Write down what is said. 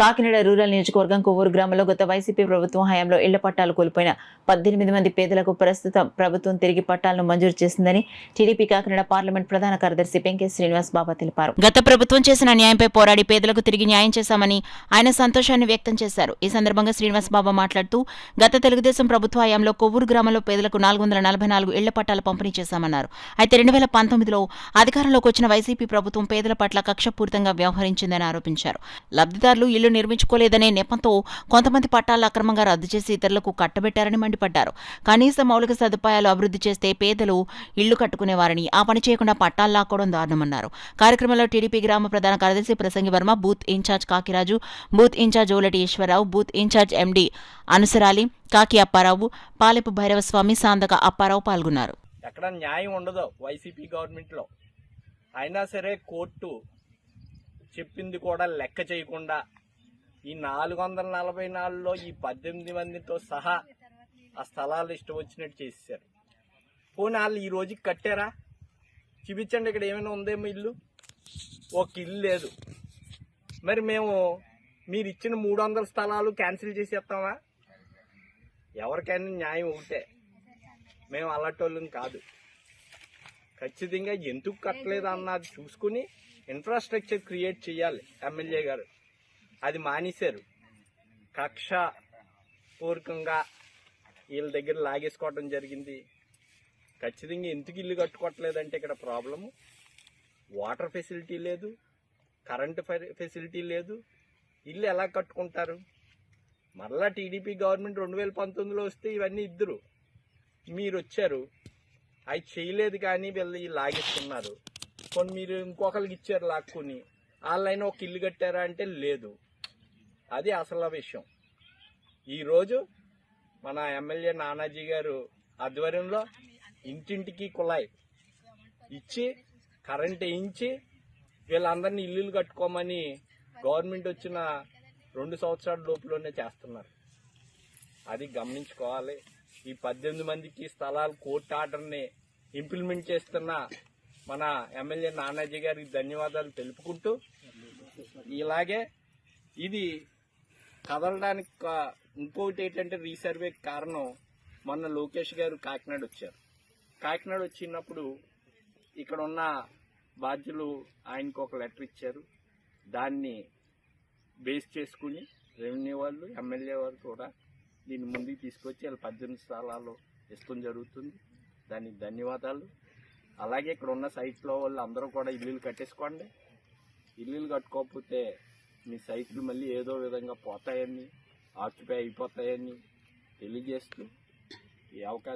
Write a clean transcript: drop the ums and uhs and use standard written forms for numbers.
Kakinada rural నియోజకవర్గం కొవ్వూరు గ్రామంలో గత వైసీపీ ప్రభుత్వం హయాంలో ఇళ్ల పట్టాలు కోల్పోయిన 18 మంది పేదలకు ప్రస్తుతం ప్రభుత్వం తిరిగి పట్టాలను మంజూరు చేసిందని టీడీపీ కాకినాడ పార్లమెంట్ ప్రధాన కార్యదర్శి పెంకే శ్రీనివాస్ బాబా తెలిపారు. గత ప్రభుత్వం చేసిన న్యాయంపై పోరాడి పేదలకు తిరిగి న్యాయం చేశామని ఆయన సంతోషాన్ని వ్యక్తం చేశారు. ఈ సందర్భంగా శ్రీనివాస్ బాబా మాట్లాడుతూ గత తెలుగుదేశం ప్రభుత్వ హయాంలో కొవ్వూరు గ్రామంలో పేదలకు 444 ఇళ్ల పట్టాలు పంపిణీ చేశామన్నారు. అయితే 2019లో అధికారంలోకి వచ్చిన వైసీపీ ప్రభుత్వం పేదల పట్ల కక్షపూరితంగా వ్యవహరించిందని ఆరోపించారు. లబ్ధిదారులు ఇళ్లు నిర్మించుకోలేదనే నెపంతో కొంతమంది పట్టాలు అక్రమంగా రద్దు చేసి ఇతరులకు కట్టబెట్టారని మండిపడ్డారు. కనీస మౌలిక సదుపాయాలు అభివృద్ధి చేస్తే పేదలు ఇళ్లు కట్టుకునేవారని, ఆ పని చేయకుండా పట్టాలు లాక్కోవడం దారుణమన్నారు. కార్యక్రమంలో టీడీపీ గ్రామ ప్రధాన కార్యదర్శి Prasangi Varma, booth incharge Kakiraju, booth incharge Olati Eswararao, booth incharge MD Anusarali, Kaki Apparao, Palepu Bhairavaswamy, సాందక Apparao పాల్గొన్నారు. ఎక్కడ న్యాయం ఉండదు వైసీపీ గవర్నమెంట్లో. అయినా సరే కోర్టు చెప్పింది కూడా లెక్క చేయకుండా ఈ 444లో ఈ 18 మందితో సహా ఆ స్థలాలు ఇష్టం వచ్చినట్టు చేసేసారు. పోనీ వాళ్ళు ఈ రోజుకి కట్టారా? చూపించండి, ఇక్కడ ఏమైనా ఉందేమో ఇల్లు. ఒక ఇల్లు లేదు. మరి మేము మీరు ఇచ్చిన 300 స్థలాలు క్యాన్సిల్ చేసేస్తామా? ఎవరికైనా న్యాయం ఒకటే, మేము అలాంటోళ్ళం కాదు. ఖచ్చితంగా ఎందుకు కట్టలేదు అన్నది చూసుకుని ఇన్ఫ్రాస్ట్రక్చర్ క్రియేట్ చేయాలి ఎమ్మెల్యే గారు. అది మానేశారు. కక్ష పూర్వకంగా వీళ్ళ దగ్గర లాగేసుకోవడం జరిగింది. ఖచ్చితంగా ఎందుకు ఇల్లు కట్టుకోవట్లేదంటే ఇక్కడ ప్రాబ్లము వాటర్ ఫెసిలిటీ లేదు, కరెంటు ఫెసిలిటీ లేదు. ఇల్లు ఎలా కట్టుకుంటారు? మరలా టీడీపీ గవర్నమెంట్ 2019లో వస్తే ఇవన్నీ ఇద్దరు మీరు వచ్చారు, అవి చేయలేదు కానీ వీళ్ళు లాగేసుకున్నారు. కొన్ని మీరు ఇంకొకరికి ఇచ్చారు లాక్కుని, వాళ్ళైనా ఒక ఇల్లు కట్టారా అంటే లేదు. అది అసలు విషయం. ఈరోజు మన ఎమ్మెల్యే నానాజీ గారు ఆధ్వర్యంలో ఇంటింటికి కుళాయి ఇచ్చి కరెంట్ వేయించి వీళ్ళందరినీ ఇల్లులు కట్టుకోమని గవర్నమెంట్ వచ్చిన 2 సంవత్సరాల లోపులోనే చేస్తున్నారు. అది గమనించుకోవాలి. ఈ 18 మందికి స్థలాలు కోర్టు ఆర్డర్ని ఇంప్లిమెంట్ చేస్తున్న మన ఎమ్మెల్యే నానాజీ గారికి ధన్యవాదాలు తెలుపుకుంటూ, ఇలాగే ఇది కదలడానికి ఇంకొకటి ఏంటంటే రీసర్వే కారణం, మొన్న లోకేష్ గారు కాకినాడ వచ్చారు. కాకినాడ వచ్చినప్పుడు ఇక్కడ ఉన్న బాధ్యులు ఆయనకు ఒక లెటర్ ఇచ్చారు. దాన్ని బేస్ చేసుకుని రెవెన్యూ వాళ్ళు, ఎమ్మెల్యే వాళ్ళు కూడా దీన్ని ముందుకు తీసుకొచ్చి వాళ్ళు 18 స్థలాలు ఇష్టం జరుగుతుంది. దానికి ధన్యవాదాలు. అలాగే ఇక్కడ ఉన్న సైట్లో వాళ్ళు అందరూ కూడా ఇల్లులు కట్టేసుకోండి. ఇల్లులు కట్టుకోకపోతే మీ సైట్లు మళ్ళీ ఏదో విధంగా పోతాయని, ఆక్యుపై అయిపోతాయని తెలియజేస్తూ ఈ అవకాశం